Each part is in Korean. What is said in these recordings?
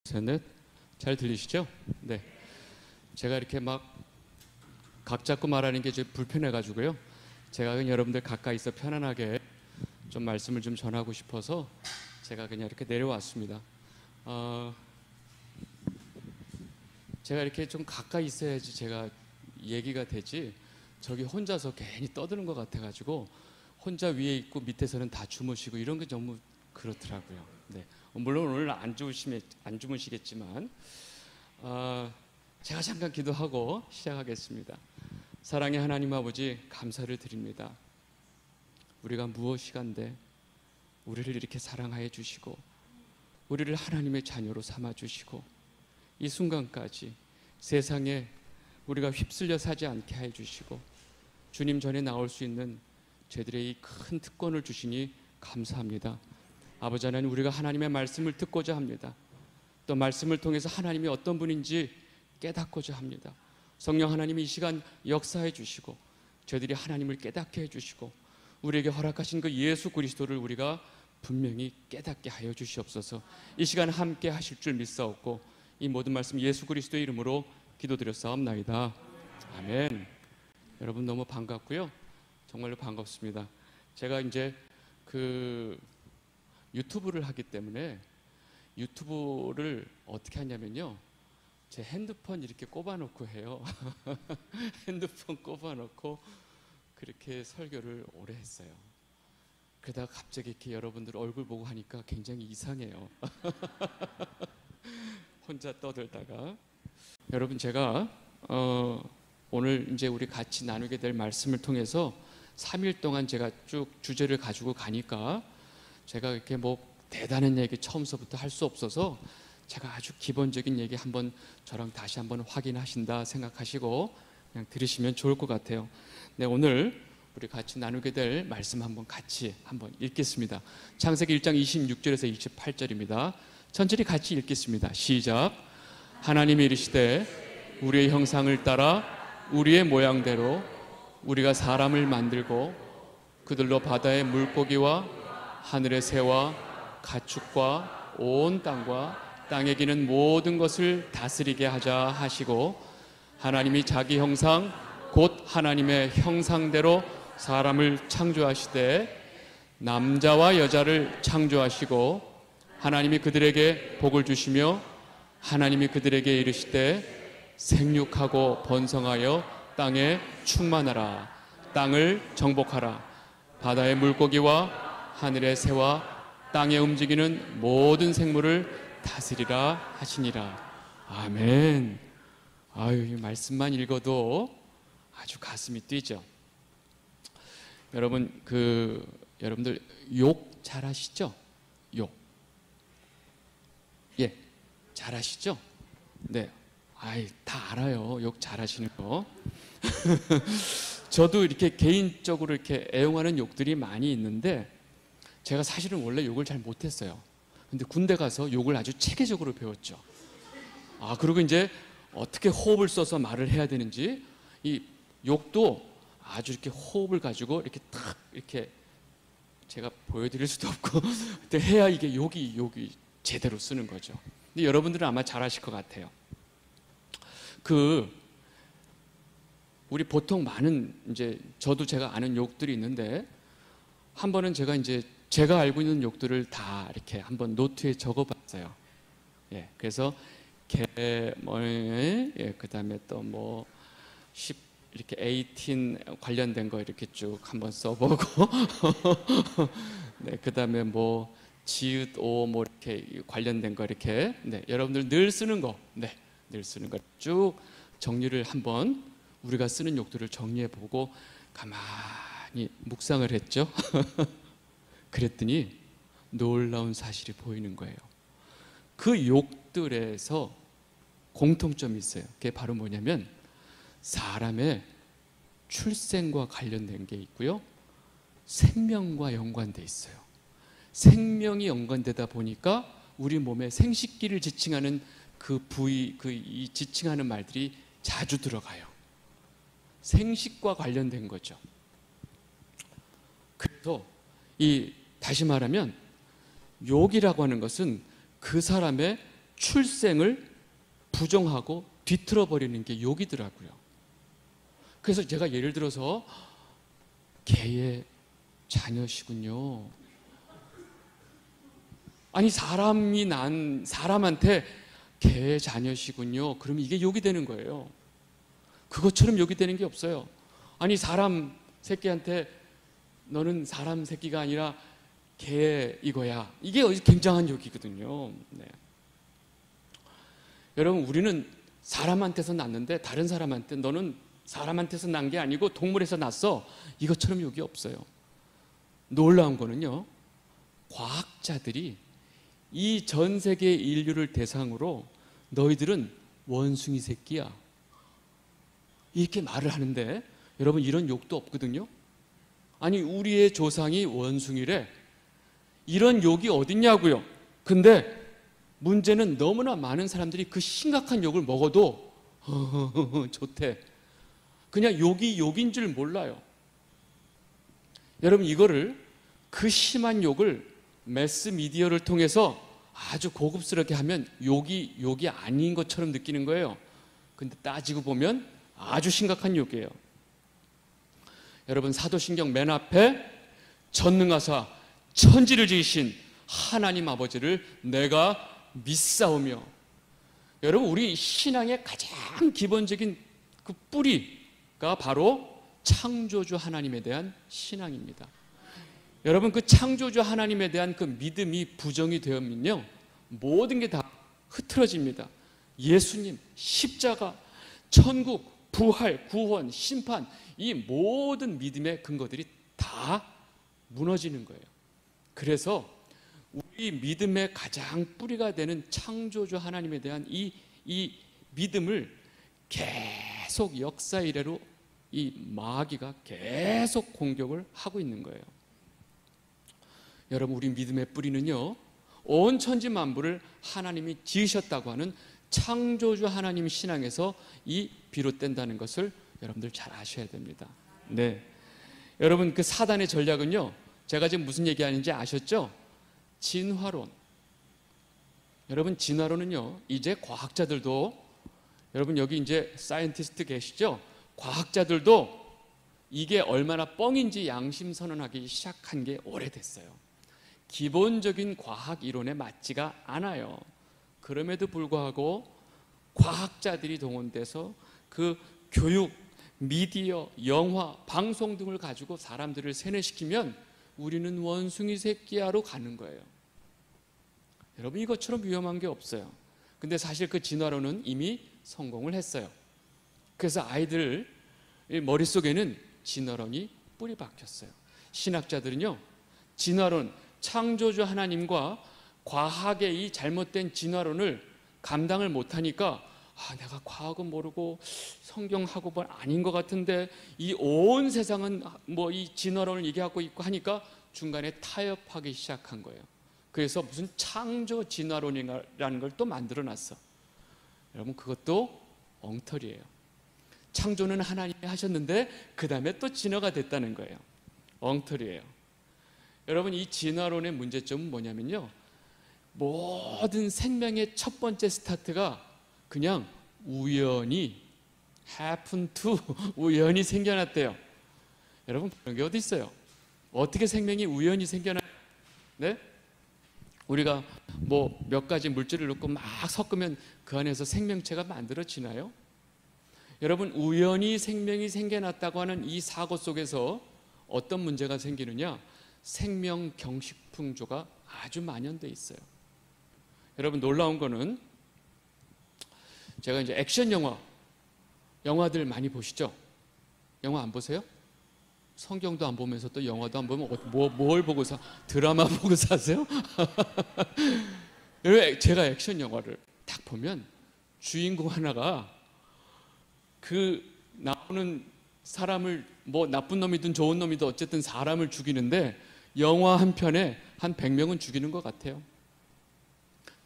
셋넷. 잘 들리시죠? 네. 제가 이렇게 막 각 잡고 말하는 게 좀 불편해 가지고요. 제가 그냥 여러분들 가까이서 편안하게 좀 말씀을 좀 전하고 싶어서 제가 그냥 이렇게 내려왔습니다. 제가 이렇게 좀 가까이 있어야지 제가 얘기가 되지, 저기 혼자서 괜히 떠드는 것 같아 가지고 혼자 위에 있고 밑에서는 다 주무시고 이런 게 너무 그렇더라고요. 네. 물론 오늘 안 주무시겠지만 제가 잠깐 기도하고 시작하겠습니다. 사랑의 하나님 아버지, 감사를 드립니다. 우리가 무엇이간데 우리를 이렇게 사랑하여 주시고 우리를 하나님의 자녀로 삼아 주시고 이 순간까지 세상에 우리가 휩쓸려 사지 않게 해 주시고 주님 전에 나올 수 있는 저희들의 이 큰 특권을 주시니 감사합니다. 아버지 하나님, 우리가 하나님의 말씀을 듣고자 합니다. 또 말씀을 통해서 하나님이 어떤 분인지 깨닫고자 합니다. 성령 하나님이 이 시간 역사해 주시고 저희들이 하나님을 깨닫게 해주시고 우리에게 허락하신 그 예수 그리스도를 우리가 분명히 깨닫게 하여 주시옵소서. 이 시간 함께 하실 줄 믿사옵고 이 모든 말씀 예수 그리스도의 이름으로 기도드렸사옵나이다. 아멘. 여러분 너무 반갑고요. 정말로 반갑습니다. 제가 이제 유튜브를 하기 때문에 유튜브를 어떻게 하냐면요, 제 핸드폰 이렇게 꼽아놓고 해요. 핸드폰 꼽아놓고 그렇게 설교를 오래 했어요. 그러다가 갑자기 이렇게 여러분들 얼굴 보고 하니까 굉장히 이상해요. 혼자 떠들다가. 여러분, 제가 오늘 이제 우리 같이 나누게 될 말씀을 통해서 3일 동안 제가 쭉 주제를 가지고 가니까 제가 이렇게 뭐 대단한 얘기 처음서부터 할 수 없어서 제가 아주 기본적인 얘기 한번 저랑 다시 한번 확인하신다 생각하시고 그냥 들으시면 좋을 것 같아요. 네, 오늘 우리 같이 나누게 될 말씀 같이 한번 읽겠습니다. 창세기 1장 26절에서 28절입니다. 천천히 같이 읽겠습니다. 시작. 하나님이 이르시되 우리의 형상을 따라 우리의 모양대로 우리가 사람을 만들고 그들로 바다의 물고기와 하늘의 새와 가축과 온 땅과 땅에 기는 모든 것을 다스리게 하자 하시고, 하나님이 자기 형상 곧 하나님의 형상대로 사람을 창조하시되 남자와 여자를 창조하시고 하나님이 그들에게 복을 주시며 하나님이 그들에게 이르시되 생육하고 번성하여 땅에 충만하라. 땅을 정복하라. 바다의 물고기와 하늘의 새와 땅에 움직이는 모든 생물을 다스리라 하시니라. 아멘. 이 말씀만 읽어도 아주 가슴이 뛰죠. 여러분, 여러분들 욕 잘하시죠? 욕. 예, 잘하시죠? 네. 다 알아요. 욕 잘하시는 거. 저도 이렇게 개인적으로 이렇게 애용하는 욕들이 많이 있는데 제가 사실은 원래 욕을 잘 못했어요. 근데 군대 가서 욕을 아주 체계적으로 배웠죠. 그리고 이제 어떻게 호흡을 써서 말을 해야 되는지, 이 욕도 아주 이렇게 호흡을 가지고 이렇게 탁 이렇게 제가 보여드릴 수도 없고 근데 해야 이게 욕이 제대로 쓰는 거죠. 근데 여러분들은 아마 잘 아실 것 같아요. 우리 보통 많은 이제 저도 제가 아는 욕들이 있는데 한 번은 제가 알고 있는 욕들을 다 이렇게 한번 노트에 적어봤어요. 예, 그래서 그다음에 또 뭐 이렇게 18 관련된 거 이렇게 쭉 한번 써보고 네, 그다음에 뭐 지읒 오 뭐 이렇게 관련된 거 이렇게 여러분들 늘 쓰는 거 늘 쓰는 거 쭉 정리를 한번 우리가 쓰는 욕들을 정리해보고 가만히 묵상을 했죠. 그랬더니 놀라운 사실이 보이는 거예요. 그 욕들에서 공통점이 있어요. 그게 바로 뭐냐면 사람의 출생과 관련된 게 있고요, 생명과 연관돼 있어요. 생명이 연관되다 보니까 우리 몸에 생식기를 지칭하는 그 부위, 이 지칭하는 말들이 자주 들어가요. 생식과 관련된 거죠. 그래서 다시 말하면 욕이라고 하는 것은 그 사람의 출생을 부정하고 뒤틀어 버리는 게 욕이더라고요. 그래서 제가 예를 들어서 개의 자녀시군요. 아니 사람이 난 사람한테 개의 자녀시군요. 그러면 이게 욕이 되는 거예요. 그것처럼 욕이 되는 게 없어요. 아니 사람 새끼한테 너는 사람 새끼가 아니라 개 이거야. 이게 굉장한 욕이거든요. 네. 여러분 우리는 사람한테서 났는데 다른 사람한테 너는 사람한테서 난 게 아니고 동물에서 났어. 이것처럼 욕이 없어요. 놀라운 거는요. 과학자들이 이 전 세계 인류를 대상으로 너희들은 원숭이 새끼야. 이렇게 말을 하는데 여러분 이런 욕도 없거든요. 아니 우리의 조상이 원숭이래. 이런 욕이 어딨냐고요. 근데 문제는 너무나 많은 사람들이 그 심각한 욕을 먹어도 좋대. 그냥 욕이 욕인 줄 몰라요. 여러분 이거를 그 심한 욕을 매스미디어를 통해서 아주 고급스럽게 하면 욕이 아닌 것처럼 느끼는 거예요. 근데 따지고 보면 아주 심각한 욕이에요. 여러분 사도신경 맨 앞에 전능하사 천지를 지으신 하나님 아버지를 내가 믿사오며. 여러분 우리 신앙의 가장 기본적인 그 뿌리가 바로 창조주 하나님에 대한 신앙입니다. 여러분 그 창조주 하나님에 대한 그 믿음이 부정이 되면요 모든 게 다 흐트러집니다. 예수님, 십자가, 천국, 부활, 구원, 심판, 이 모든 믿음의 근거들이 다 무너지는 거예요. 그래서 우리 믿음의 가장 뿌리가 되는 창조주 하나님에 대한 이 믿음을 계속 역사 이래로 이 마귀가 계속 공격을 하고 있는 거예요. 여러분 우리 믿음의 뿌리는요 온 천지 만물을 하나님이 지으셨다고 하는 창조주 하나님 신앙에서 이 비롯된다는 것을 여러분들 잘 아셔야 됩니다. 네, 여러분 그 사단의 전략은요 제가 지금 무슨 얘기하는지 아셨죠? 진화론. 여러분 진화론은요 이제 과학자들도, 여러분 여기 이제 사이언티스트 계시죠? 과학자들도 이게 얼마나 뻥인지 양심선언하기 시작한 게 오래됐어요. 기본적인 과학 이론에 맞지가 않아요. 그럼에도 불구하고 과학자들이 동원돼서 그 교육, 미디어, 영화, 방송 등을 가지고 사람들을 세뇌시키면 우리는 원숭이 새끼야로 가는 거예요. 여러분 이것처럼 위험한 게 없어요. 근데 사실 그 진화론은 이미 성공을 했어요. 그래서 아이들 머릿속에는 진화론이 뿌리 박혔어요. 신학자들은요 진화론, 창조주 하나님과 과학의 이 잘못된 진화론을 감당을 못하니까 내가 과학은 모르고 성경하고는 아닌 것 같은데 이 온 세상은 뭐 이 진화론을 얘기하고 있고 하니까 중간에 타협하기 시작한 거예요. 그래서 무슨 창조 진화론이라는 걸 또 만들어 놨어. 여러분 그것도 엉터리예요. 창조는 하나님이 하셨는데 그 다음에 또 진화가 됐다는 거예요. 엉터리예요. 여러분 이 진화론의 문제점은 뭐냐면요 모든 생명의 첫 번째 스타트가 그냥 우연히 happen to 우연히 생겨났대요. 여러분 그런 게 어디 있어요? 어떻게 생명이 우연히 생겨나요? 네? 우리가 뭐 몇 가지 물질을 넣고 막 섞으면 그 안에서 생명체가 만들어지나요? 여러분 우연히 생명이 생겨났다고 하는 이 사고 속에서 어떤 문제가 생기느냐? 생명 경식풍조가 아주 만연돼 있어요. 여러분 놀라운 거는 제가 이제 액션 영화들 많이 보시죠? 영화 안 보세요? 성경도 안 보면서 또 영화도 안 보면 뭘 보고 드라마 보고 사세요? 제가 액션 영화를 딱 보면 주인공 하나가 그 나오는 사람을 뭐 나쁜 놈이든 좋은 놈이든 어쨌든 사람을 죽이는데 영화 한 편에 한 100명은 죽이는 것 같아요.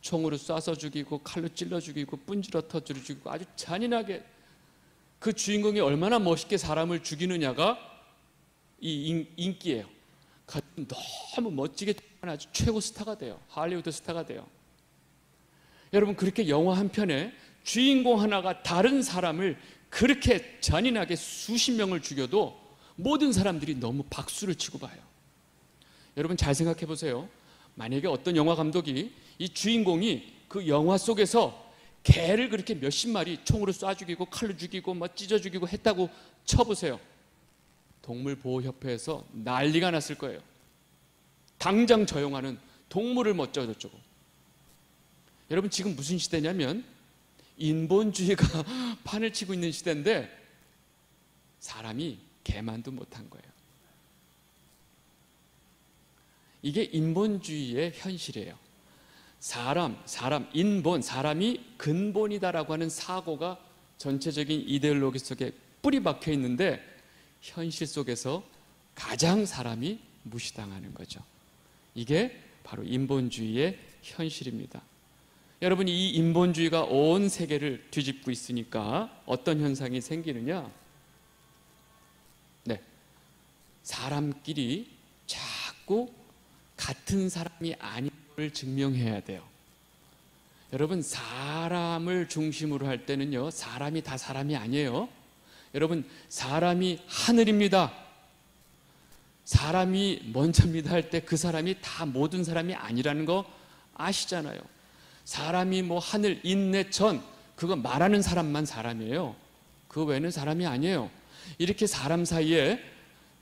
총으로 쏴서 죽이고 칼로 찔러 죽이고 분지러 터뜨려 죽이고 아주 잔인하게 그 주인공이 얼마나 멋있게 사람을 죽이느냐가 이 인기예요. 너무 멋지게 아주 최고 스타가 돼요. 할리우드 스타가 돼요. 여러분, 그렇게 영화 한 편에 주인공 하나가 다른 사람을 그렇게 잔인하게 수십 명을 죽여도 모든 사람들이 너무 박수를 치고 봐요. 여러분, 잘 생각해 보세요. 만약에 어떤 영화 감독이 이 주인공이 그 영화 속에서 개를 그렇게 몇십 마리 총으로 쏴 죽이고 칼로 죽이고 뭐 찢어 죽이고 했다고 쳐보세요. 동물보호협회에서 난리가 났을 거예요. 당장 저용하는, 동물을 뭐 어쩌고저쩌고. 여러분, 지금 무슨 시대냐면 인본주의가 판을 치고 있는 시대인데 사람이 개만도 못한 거예요. 이게 인본주의의 현실이에요. 인본, 사람이 근본이다라고 하는 사고가 전체적인 이데올로기 속에 뿌리 박혀 있는데 현실 속에서 가장 사람이 무시당하는 거죠. 이게 바로 인본주의의 현실입니다. 여러분, 이 인본주의가 온 세계를 뒤집고 있으니까 어떤 현상이 생기느냐? 네, 사람끼리 자꾸 같은 사람이 아닌 걸 증명해야 돼요. 여러분, 사람을 중심으로 할 때는요, 사람이 다 사람이 아니에요. 여러분, 사람이 하늘입니다. 사람이 먼저입니다 할 때 그 사람이 다 모든 사람이 아니라는 거 아시잖아요. 사람이 뭐 하늘, 인내, 전, 그거 말하는 사람만 사람이에요. 그 외에는 사람이 아니에요. 이렇게 사람 사이에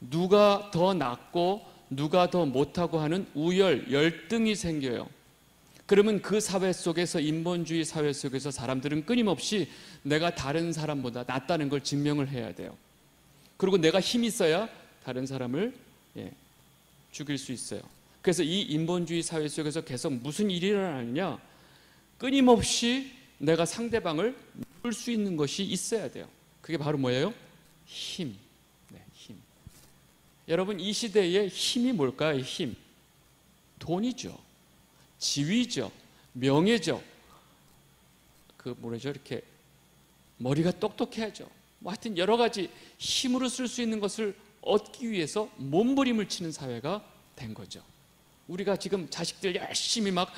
누가 더 낫고 누가 더 못하고 하는 우열, 열등이 생겨요. 그러면 그 사회 속에서, 인본주의 사회 속에서 사람들은 끊임없이 내가 다른 사람보다 낫다는 걸 증명을 해야 돼요. 그리고 내가 힘이 있어야 다른 사람을 죽일 수 있어요. 그래서 이 인본주의 사회 속에서 계속 무슨 일이 일어나느냐? 끊임없이 내가 상대방을 누를 수 있는 것이 있어야 돼요. 그게 바로 뭐예요? 힘. 네, 힘. 여러분, 이 시대의 힘이 뭘까요? 힘. 돈이죠. 지위죠. 명예죠. 이렇게 머리가 똑똑해야죠. 뭐 하여튼 여러 가지 힘으로 쓸 수 있는 것을 얻기 위해서 몸부림을 치는 사회가 된 거죠. 우리가 지금 자식들 열심히 막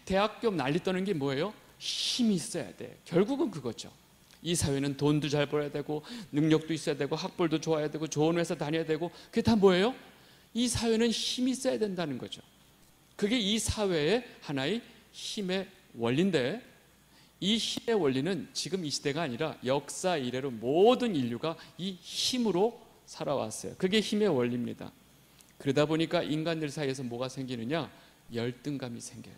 대학교 난리 떠는 게 뭐예요? 힘이 있어야 돼. 결국은 그거죠. 이 사회는 돈도 잘 벌어야 되고 능력도 있어야 되고 학벌도 좋아야 되고 좋은 회사 다녀야 되고, 그게 다 뭐예요? 이 사회는 힘이 있어야 된다는 거죠. 그게 이 사회의 하나의 힘의 원리인데, 이 힘의 원리는 지금 이 시대가 아니라 역사 이래로 모든 인류가 이 힘으로 살아왔어요. 그게 힘의 원리입니다. 그러다 보니까 인간들 사이에서 뭐가 생기느냐? 열등감이 생겨요.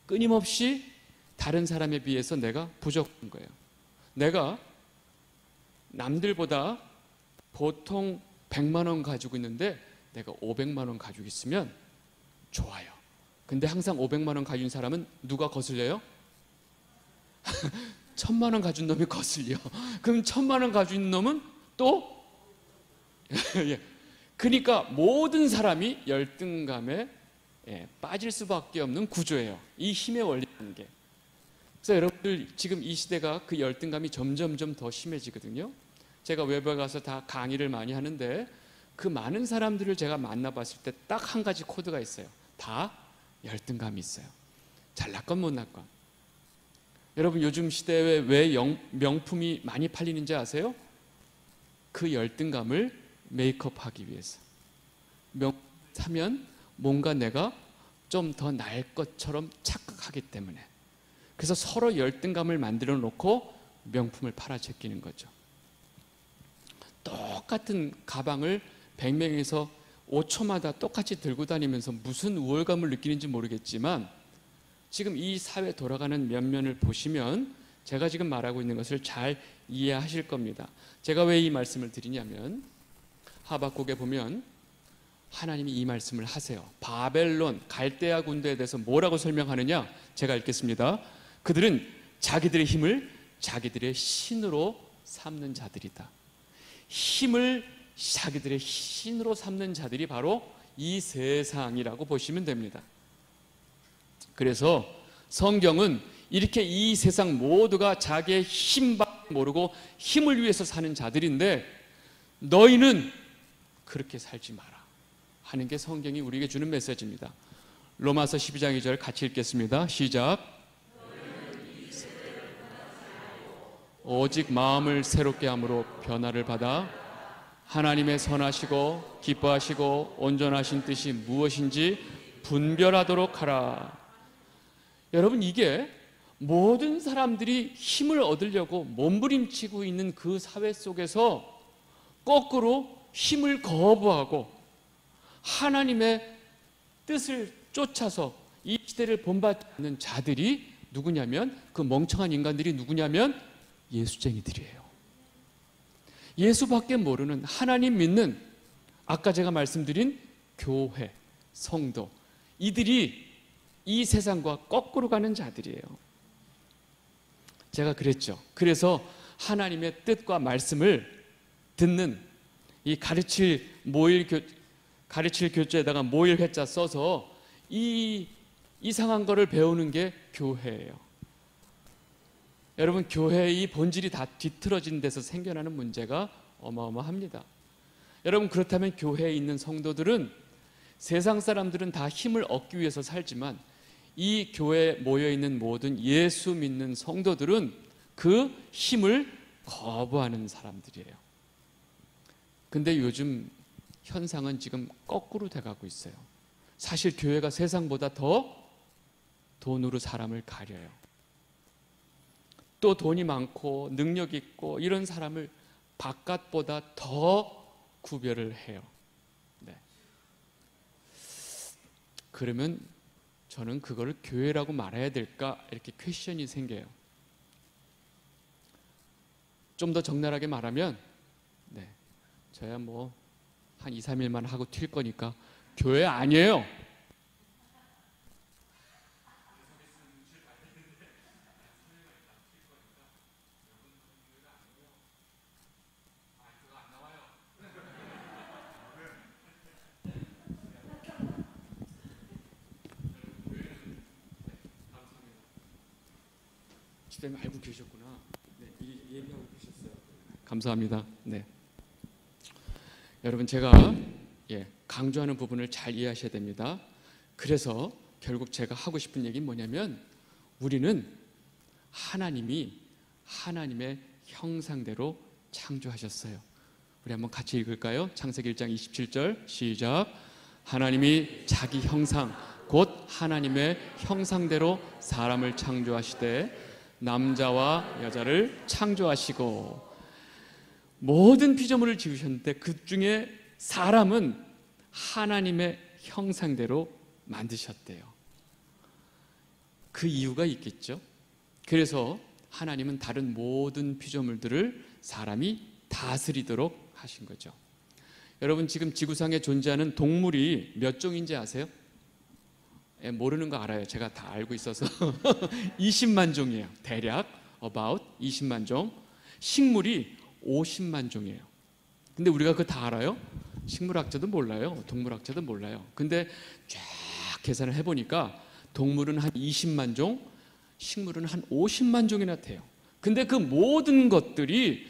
끊임없이 다른 사람에 비해서 내가 부족한 거예요. 내가 남들보다 보통 100만 원 가지고 있는데 내가 500만 원 가지고 있으면 좋아요. 근데 항상 500만 원 가진 사람은 누가 거슬려요? 1000만 원 가진 놈이 거슬려. 그럼 1000만 원 가진 놈은 또 그러니까 모든 사람이 열등감에 빠질 수밖에 없는 구조예요. 이 힘의 원리라는 게. 그래서 여러분들, 지금 이 시대가 그 열등감이 점점점 더 심해지거든요. 제가 외부에 가서 다 강의를 많이 하는데 그 많은 사람들을 제가 만나봤을 때 딱 한 가지 코드가 있어요. 다 열등감이 있어요. 잘났건 못났건. 여러분, 요즘 시대에 왜 명품이 많이 팔리는지 아세요? 그 열등감을 메이크업하기 위해서. 명품 사면 뭔가 내가 좀 더 나을 것처럼 착각하기 때문에. 그래서 서로 열등감을 만들어 놓고 명품을 팔아 제끼는 거죠. 똑같은 가방을 100명에서 5초마다 똑같이 들고 다니면서 무슨 우월감을 느끼는지 모르겠지만, 지금 이 사회 돌아가는 면면을 보시면 제가 지금 말하고 있는 것을 잘 이해하실 겁니다. 제가 왜 이 말씀을 드리냐면, 하박국에 보면 하나님이 이 말씀을 하세요. 바벨론, 갈대아 군대에 대해서 뭐라고 설명하느냐? 제가 읽겠습니다. 그들은 자기들의 힘을 자기들의 신으로 삼는 자들이다. 힘을 자기들의 신으로 삼는 자들이 바로 이 세상이라고 보시면 됩니다. 그래서 성경은 이렇게 이 세상 모두가 자기의 힘밖에 모르고 힘을 위해서 사는 자들인데, 너희는 그렇게 살지 마라 하는 게 성경이 우리에게 주는 메시지입니다. 로마서 12장 2절 같이 읽겠습니다. 시작. 오직 마음을 새롭게 함으로 변화를 받아 하나님의 선하시고 기뻐하시고 온전하신 뜻이 무엇인지 분별하도록 하라. 여러분, 이게 모든 사람들이 힘을 얻으려고 몸부림치고 있는 그 사회 속에서 거꾸로 힘을 거부하고 하나님의 뜻을 쫓아서 이 시대를 본받지 않는 자들이 누구냐면, 그 멍청한 인간들이 누구냐면 예수쟁이들이에요. 예수밖에 모르는, 하나님 믿는, 아까 제가 말씀드린 교회, 성도, 이들이 이 세상과 거꾸로 가는 자들이에요. 제가 그랬죠. 그래서 하나님의 뜻과 말씀을 듣는 이 가르칠 교재에다가 모일 회자 써서 이 이상한 거를 배우는 게 교회예요. 여러분, 교회의 이 본질이 다 뒤틀어진 데서 생겨나는 문제가 어마어마합니다. 여러분, 그렇다면 교회에 있는 성도들은, 세상 사람들은 다 힘을 얻기 위해서 살지만 이 교회에 모여있는 모든 예수 믿는 성도들은 그 힘을 거부하는 사람들이에요. 근데 요즘 현상은 지금 거꾸로 돼가고 있어요. 사실 교회가 세상보다 더 돈으로 사람을 가려요. 또 돈이 많고 능력 있고 이런 사람을 바깥보다 더 구별을 해요. 네. 그러면 저는 그거를 교회라고 말해야 될까, 이렇게 퀘스천이 생겨요. 좀 더 적나라하게 말하면, 네, 저야 뭐 한 2, 3일만 하고 튈 거니까 교회 아니에요. 집사님 알고 계셨구나. 네, 미리 얘기하고 계셨어요. 감사합니다. 네. 여러분, 제가 강조하는 부분을 잘 이해하셔야 됩니다. 그래서 결국 제가 하고 싶은 얘기는 뭐냐면, 우리는 하나님이 하나님의 형상대로 창조하셨어요. 우리 한번 같이 읽을까요? 창세기 1장 27절 시작. 하나님이 자기 형상 곧 하나님의 형상대로 사람을 창조하시되 남자와 여자를 창조하시고, 모든 피조물을 지으셨는데 그 중에 사람은 하나님의 형상대로 만드셨대요. 그 이유가 있겠죠. 그래서 하나님은 다른 모든 피조물들을 사람이 다스리도록 하신 거죠. 여러분, 지금 지구상에 존재하는 동물이 몇 종인지 아세요? 모르는 거 알아요. 제가 다 알고 있어서 20만 종이에요. 대략 about 20만 종. 식물이 50만 종이에요. 근데 우리가 그거 다 알아요? 식물학자도 몰라요. 동물학자도 몰라요. 근데 쫙 계산을 해보니까 동물은 한 20만 종, 식물은 한 50만 종이나 돼요. 근데 그 모든 것들이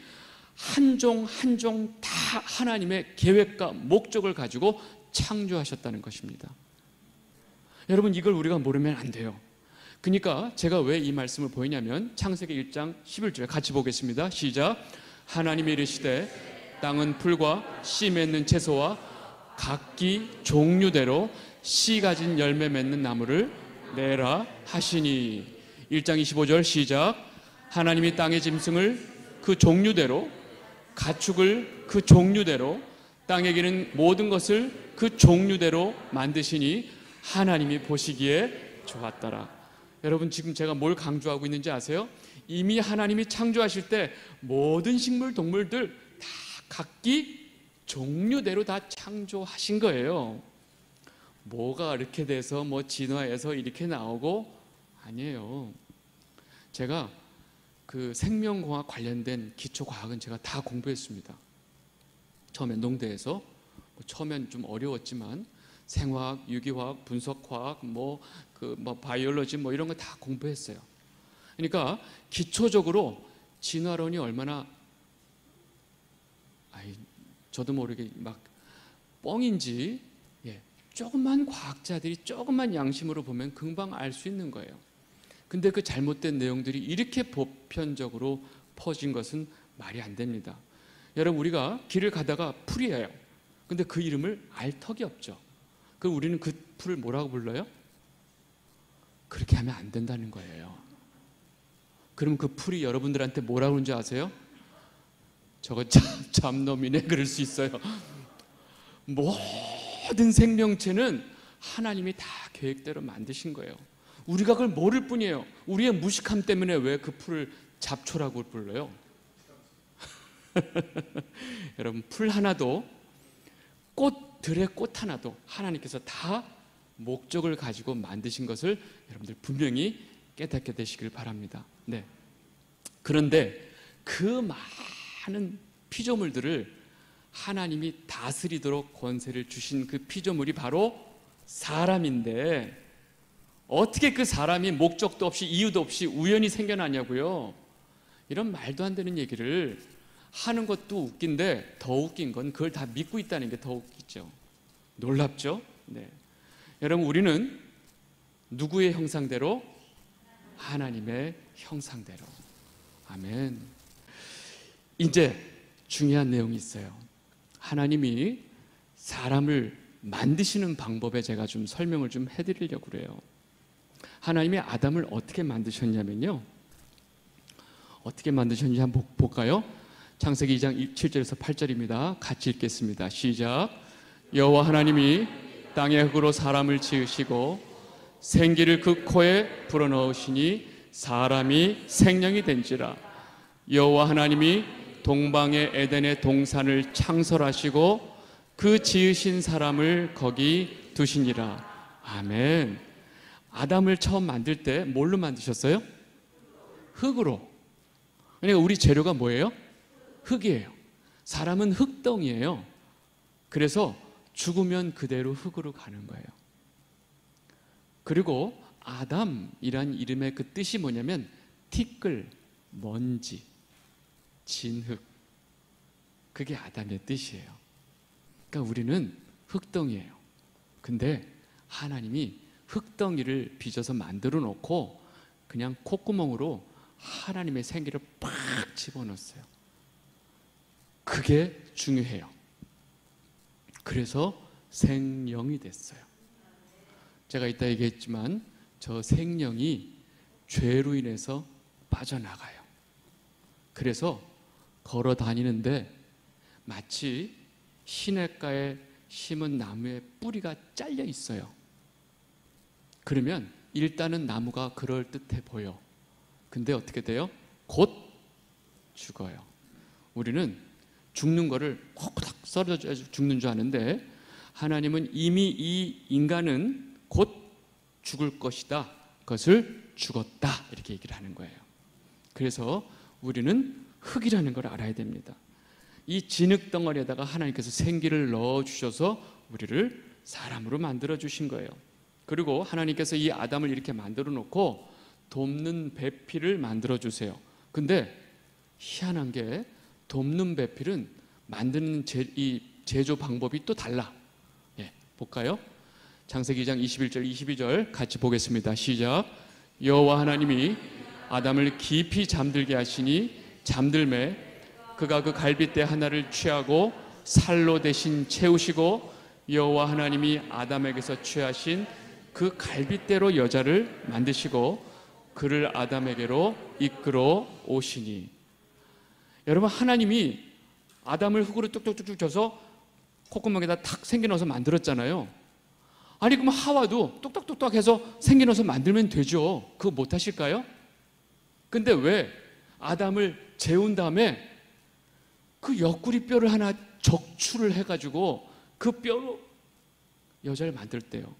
한 종 한 종 다 하나님의 계획과 목적을 가지고 창조하셨다는 것입니다. 여러분, 이걸 우리가 모르면 안 돼요. 그러니까 제가 왜 이 말씀을 보이냐면, 창세기 1장 11절에 같이 보겠습니다. 시작. 하나님이 이르시되 땅은 풀과 씨 맺는 채소와 각기 종류대로 씨 가진 열매 맺는 나무를 내라 하시니. 1장 25절 시작. 하나님이 땅의 짐승을 그 종류대로, 가축을 그 종류대로, 땅에 기는 모든 것을 그 종류대로 만드시니 하나님이 보시기에 좋았더라. 여러분, 지금 제가 뭘 강조하고 있는지 아세요? 이미 하나님이 창조하실 때 모든 식물, 동물들 다 각기 종류대로 다 창조하신 거예요. 뭐가 이렇게 돼서 뭐 진화해서 이렇게 나오고 아니에요. 제가 그 생명공학 관련된 기초과학은 제가 다 공부했습니다. 처음엔 농대에서, 처음엔 좀 어려웠지만 생화학, 유기화학, 분석화학, 바이올로지 이런 거 다 공부했어요. 그러니까 기초적으로 진화론이 얼마나 저도 모르게 막 뻥인지 조금만 과학자들이 조금만 양심으로 보면 금방 알 수 있는 거예요. 근데 그 잘못된 내용들이 이렇게 보편적으로 퍼진 것은 말이 안 됩니다. 여러분, 우리가 길을 가다가 풀이에요. 근데 그 이름을 알 턱이 없죠. 그럼 우리는 그 풀을 뭐라고 불러요? 그렇게 하면 안 된다는 거예요. 그럼 그 풀이 여러분들한테 뭐라고 그러는지 아세요? 저거 잡놈이네 그럴 수 있어요. 모든 생명체는 하나님이 다 계획대로 만드신 거예요. 우리가 그걸 모를 뿐이에요. 우리의 무식함 때문에 왜 그 풀을 잡초라고 불러요? 여러분, 풀 하나도, 꽃들의 꽃 하나도 하나님께서 다 목적을 가지고 만드신 것을 여러분들 분명히 깨닫게 되시길 바랍니다. 네. 그런데 그 많은 피조물들을 하나님이 다스리도록 권세를 주신 그 피조물이 바로 사람인데, 어떻게 그 사람이 목적도 없이 이유도 없이 우연히 생겨나냐고요? 이런 말도 안 되는 얘기를 하는 것도 웃긴데, 더 웃긴 건 그걸 다 믿고 있다는 게 더 웃기죠. 놀랍죠? 네. 여러분, 우리는 누구의 형상대로? 하나님의 형상대로. 아멘. 이제 중요한 내용이 있어요. 하나님이 사람을 만드시는 방법에 제가 좀 설명을 좀 해드리려고 그래요. 하나님이 아담을 어떻게 만드셨냐면요, 어떻게 만드셨는지 한번 볼까요? 창세기 2장 7절에서 8절입니다. 같이 읽겠습니다. 시작. 여호와 하나님이 땅의 흙으로 사람을 지으시고 생기를 그 코에 불어넣으시니 사람이 생명이 된지라. 여호와 하나님이 동방의 에덴의 동산을 창설하시고 그 지으신 사람을 거기 두시니라. 아멘. 아담을 처음 만들 때 뭘로 만드셨어요? 흙으로. 그러니까 우리 재료가 뭐예요? 흙이에요. 사람은 흙덩이에요. 그래서 죽으면 그대로 흙으로 가는 거예요. 그리고 아담이란 이름의 그 뜻이 뭐냐면 티끌, 먼지, 진흙. 그게 아담의 뜻이에요. 그러니까 우리는 흙덩이에요. 근데 하나님이 흙덩이를 빚어서 만들어 놓고 그냥 콧구멍으로 하나님의 생기를 팍 집어넣었어요. 그게 중요해요. 그래서 생명이 됐어요. 제가 이따 얘기했지만 저 생명이 죄로 인해서 빠져나가요. 그래서 걸어 다니는데 마치 시냇가에 심은 나무의 뿌리가 잘려 있어요. 그러면 일단은 나무가 그럴듯해 보여. 근데 어떻게 돼요? 곧 죽어요. 우리는 죽는 거를 콕콕 썰어줘야 죽는 줄 아는데, 하나님은 이미 이 인간은 곧 죽을 것이다, 그것을 죽었다, 이렇게 얘기를 하는 거예요. 그래서 우리는 흙이라는 걸 알아야 됩니다. 이 진흙 덩어리에다가 하나님께서 생기를 넣어주셔서 우리를 사람으로 만들어 주신 거예요. 그리고 하나님께서 이 아담을 이렇게 만들어 놓고 돕는 배필을 만들어 주세요. 근데 희한한 게 돕는 배필은 만드는 이 제조 방법이 또 달라. 예, 볼까요? 창세기 2장 21절 22절 같이 보겠습니다. 시작. 여호와 하나님이 아담을 깊이 잠들게 하시니 잠들매 그가 그 갈빗대 하나를 취하고 살로 대신 채우시고 여호와 하나님이 아담에게서 취하신 그 갈빗대로 여자를 만드시고 그를 아담에게로 이끌어 오시니. 여러분, 하나님이 아담을 흙으로 뚝뚝뚝뚝 져서 콧구멍에다 탁 생기 넣어서 만들었잖아요. 아니 그럼 하와도 뚝뚝뚝뚝 해서 생기 넣어서 만들면 되죠. 그거 못 하실까요? 근데 왜 아담을 재운 다음에 그 옆구리 뼈를 하나 적출을 해가지고 그 뼈로 여자를 만들 때요,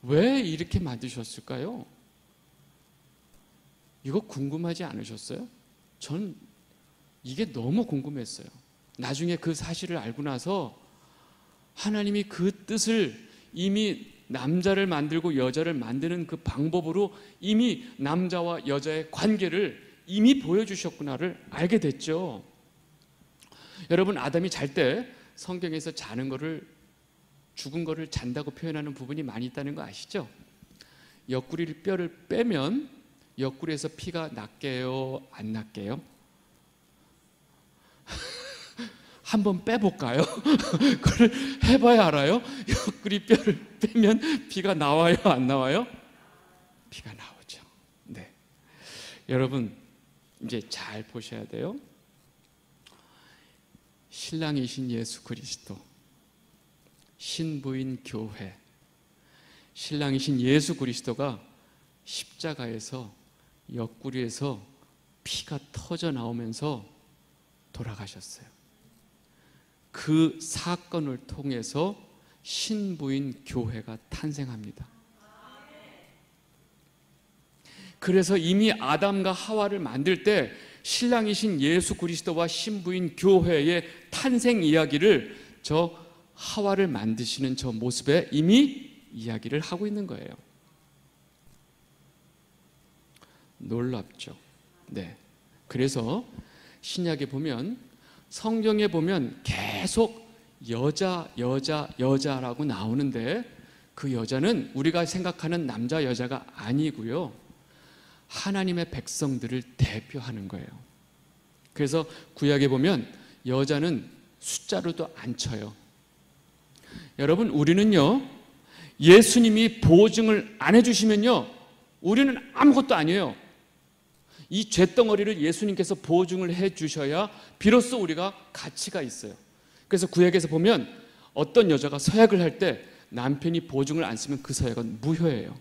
왜 이렇게 만드셨을까요? 이거 궁금하지 않으셨어요? 전 이게 너무 궁금했어요. 나중에 그 사실을 알고 나서 하나님이 그 뜻을 이미 남자를 만들고 여자를 만드는 그 방법으로 이미 남자와 여자의 관계를 이미 보여주셨구나를 알게 됐죠. 여러분, 아담이 잘 때 성경에서 자는 거를, 죽은 거를 잔다고 표현하는 부분이 많이 있다는 거 아시죠? 옆구리 뼈를 빼면 옆구리에서 피가 낫게요, 안 낫게요? 한번 빼볼까요? 그걸 해봐야 알아요. 옆구리 뼈를 빼면 피가 나와요, 안 나와요? 피가 나오죠. 네. 여러분 이제 잘 보셔야 돼요. 신랑이신 예수 그리스도, 신부인 교회, 신랑이신 예수 그리스도가 십자가에서 옆구리에서 피가 터져 나오면서 돌아가셨어요. 그 사건을 통해서 신부인 교회가 탄생합니다. 그래서 이미 아담과 하와를 만들 때 신랑이신 예수 그리스도와 신부인 교회의 탄생 이야기를 저 하와를 만드시는 저 모습에 이미 이야기를 하고 있는 거예요. 놀랍죠. 네. 그래서 신약에 보면, 성경에 보면 계속 여자라고 나오는데 그 여자는 우리가 생각하는 남자 여자가 아니고요, 하나님의 백성들을 대표하는 거예요. 그래서 구약에 보면 여자는 숫자로도 안 쳐요. 여러분, 우리는요, 예수님이 보증을 안 해주시면요, 우리는 아무것도 아니에요. 이 쇳덩어리를 예수님께서 보증을 해주셔야 비로소 우리가 가치가 있어요. 그래서 구약에서 보면 어떤 여자가 서약을 할 때 남편이 보증을 안 쓰면 그 서약은 무효예요.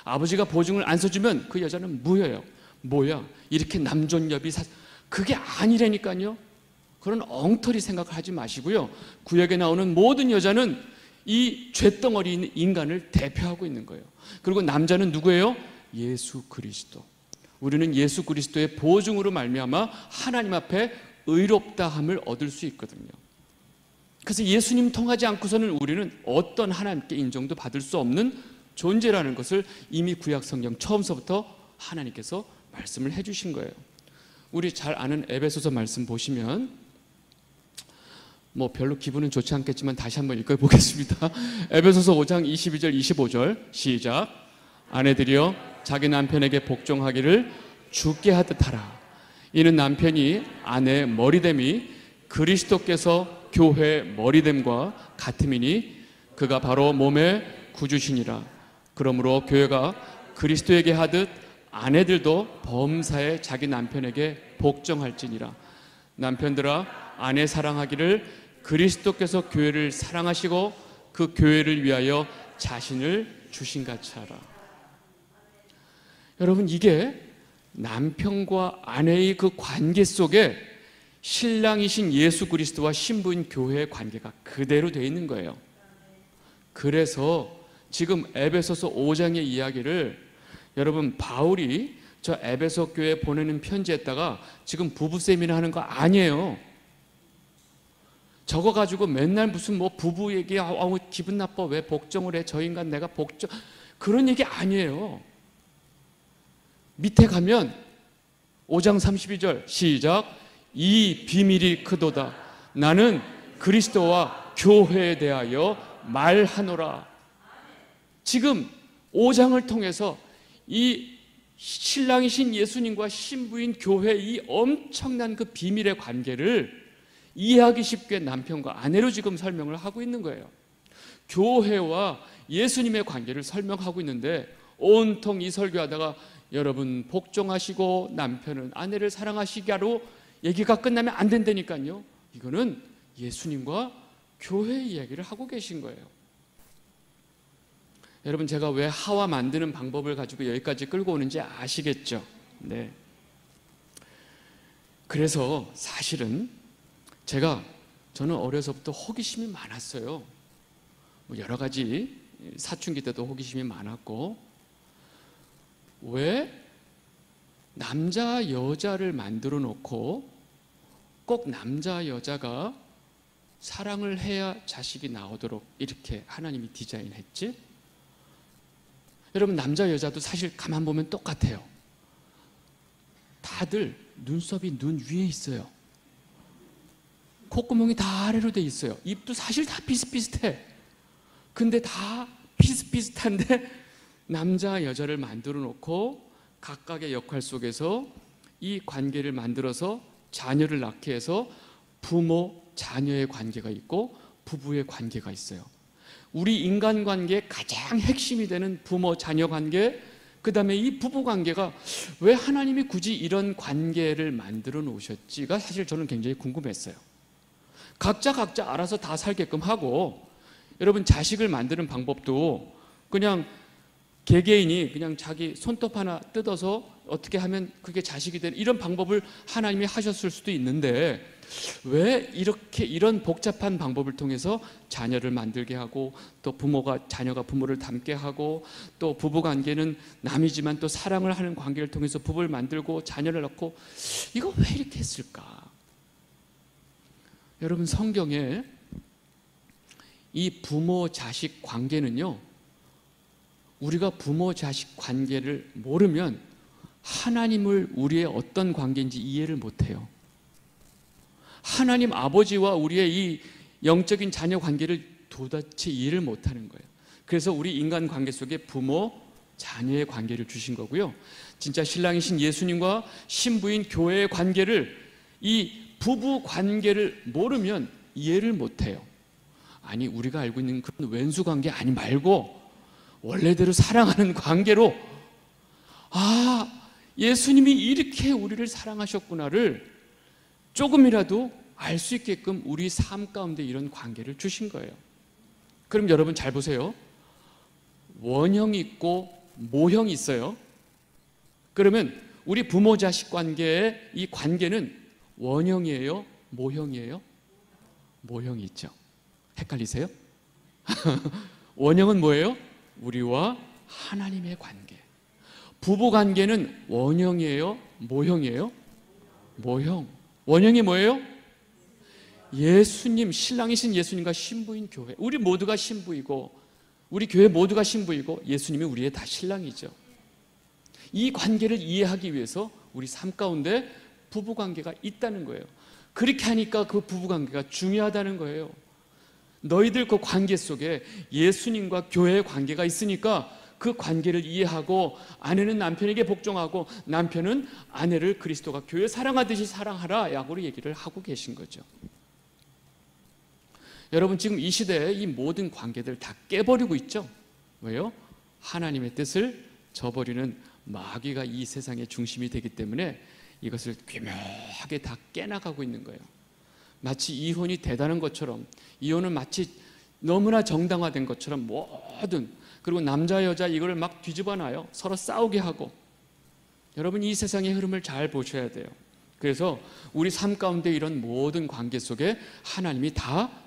아버지가 보증을 안 써주면 그 여자는 무효예요. 뭐야, 이렇게 남존여비 그게 아니라니까요. 그런 엉터리 생각을 하지 마시고요, 구약에 나오는 모든 여자는 이 쇳덩어리인 인간을 대표하고 있는 거예요. 그리고 남자는 누구예요? 예수 그리스도. 우리는 예수 그리스도의 보증으로 말미암아 하나님 앞에 의롭다함을 얻을 수 있거든요. 그래서 예수님 통하지 않고서는 우리는 어떤 하나님께 인정도 받을 수 없는 존재라는 것을 이미 구약 성경 처음서부터 하나님께서 말씀을 해주신 거예요. 우리 잘 아는 에베소서 말씀 보시면 뭐 별로 기분은 좋지 않겠지만 다시 한번 읽어보겠습니다. 에베소서 5장 22절 25절 시작. 아내들이여 자기 남편에게 복종하기를 주께 하듯 하라. 이는 남편이 아내의 머리됨이 그리스도께서 교회의 머리됨과 같음이니 그가 바로 몸의 구주시니라. 그러므로 교회가 그리스도에게 하듯 아내들도 범사에 자기 남편에게 복종할지니라. 남편들아 아내 사랑하기를 그리스도께서 교회를 사랑하시고 그 교회를 위하여 자신을 주신같이 하라. 여러분, 이게 남편과 아내의 그 관계 속에 신랑이신 예수 그리스도와 신부인 교회의 관계가 그대로 되어 있는 거예요. 그래서 지금 에베소서 5장의 이야기를 여러분, 바울이 저 에베소 교회에 보내는 편지에다가 지금 부부 세미나 하는 거 아니에요. 저거 가지고 맨날 무슨 뭐 부부 얘기, 기분 나빠, 왜 복종을 해, 저 인간 내가 복종, 그런 얘기 아니에요. 밑에 가면 5장 32절 시작. 이 비밀이 크도다. 나는 그리스도와 교회에 대하여 말하노라. 지금 5장을 통해서 이 신랑이신 예수님과 신부인 교회의 이 엄청난 그 비밀의 관계를 이해하기 쉽게 남편과 아내로 지금 설명을 하고 있는 거예요. 교회와 예수님의 관계를 설명하고 있는데 온통 이 설교하다가 여러분 복종하시고 남편은 아내를 사랑하시기로 얘기가 끝나면 안 된다니까요. 이거는 예수님과 교회의 이야기를 하고 계신 거예요. 여러분, 제가 왜 하와 만드는 방법을 가지고 여기까지 끌고 오는지 아시겠죠? 네. 그래서 사실은 저는 어려서부터 호기심이 많았어요. 뭐 여러 가지 사춘기 때도 호기심이 많았고, 왜 남자 여자를 만들어 놓고 꼭 남자 여자가 사랑을 해야 자식이 나오도록 이렇게 하나님이 디자인했지? 여러분, 남자 여자도 사실 가만 보면 똑같아요. 다들 눈썹이 눈 위에 있어요. 콧구멍이 다 아래로 돼 있어요. 입도 사실 다 비슷비슷해. 근데 다 비슷비슷한데 남자 여자를 만들어 놓고 각각의 역할 속에서 이 관계를 만들어서 자녀를 낳게 해서 부모, 자녀의 관계가 있고 부부의 관계가 있어요. 우리 인간관계의 가장 핵심이 되는 부모, 자녀 관계, 그 다음에 이 부부 관계가 왜 하나님이 굳이 이런 관계를 만들어 놓으셨지가 사실 저는 굉장히 궁금했어요. 각자 알아서 다 살게끔 하고, 여러분 자식을 만드는 방법도 그냥 개개인이 그냥 자기 손톱 하나 뜯어서 어떻게 하면 그게 자식이 되는 이런 방법을 하나님이 하셨을 수도 있는데, 왜 이렇게 이런 복잡한 방법을 통해서 자녀를 만들게 하고, 또 자녀가 부모를 닮게 하고, 또 부부관계는 남이지만 또 사랑을 하는 관계를 통해서 부부를 만들고 자녀를 낳고, 이거 왜 이렇게 했을까? 여러분, 성경에 이 부모 자식 관계는요, 우리가 부모 자식 관계를 모르면 하나님을 우리의 어떤 관계인지 이해를 못해요. 하나님 아버지와 우리의 이 영적인 자녀 관계를 도대체 이해를 못하는 거예요. 그래서 우리 인간 관계 속에 부모, 자녀의 관계를 주신 거고요. 진짜 신랑이신 예수님과 신부인 교회의 관계를, 이 부부 관계를 모르면 이해를 못해요. 아니, 우리가 알고 있는 그런 왼수 관계 아니 말고 원래대로 사랑하는 관계로, 예수님이 이렇게 우리를 사랑하셨구나를 조금이라도 알 수 있게끔 우리 삶 가운데 이런 관계를 주신 거예요. 그럼 여러분 잘 보세요. 원형이 있고 모형이 있어요. 그러면 우리 부모 자식 관계의 이 관계는 원형이에요? 모형이에요? 모형이 있죠. 헷갈리세요? 원형은 뭐예요? 우리와 하나님의 관계. 부부 관계는 원형이에요? 모형이에요? 모형. 원형이 뭐예요? 예수님, 신랑이신 예수님과 신부인 교회. 우리 모두가 신부이고, 우리 교회 모두가 신부이고, 예수님이 우리의 다 신랑이죠. 이 관계를 이해하기 위해서 우리 삶 가운데 부부 관계가 있다는 거예요. 그렇게 하니까 그 부부 관계가 중요하다는 거예요. 너희들 그 관계 속에 예수님과 교회의 관계가 있으니까 그 관계를 이해하고, 아내는 남편에게 복종하고 남편은 아내를 그리스도가 교회 사랑하듯이 사랑하라, 야고로 얘기를 하고 계신 거죠. 여러분, 지금 이 시대에 이 모든 관계들 다 깨버리고 있죠. 왜요? 하나님의 뜻을 저버리는 마귀가 이 세상의 중심이 되기 때문에 이것을 귀묘하게 다 깨나가고 있는 거예요. 마치 이혼이 대단한 것처럼, 이혼은 마치 너무나 정당화된 것처럼 모든, 그리고 남자 여자 이거를 막 뒤집어 놔요. 서로 싸우게 하고. 여러분, 이 세상의 흐름을 잘 보셔야 돼요. 그래서 우리 삶 가운데 이런 모든 관계 속에 하나님이 다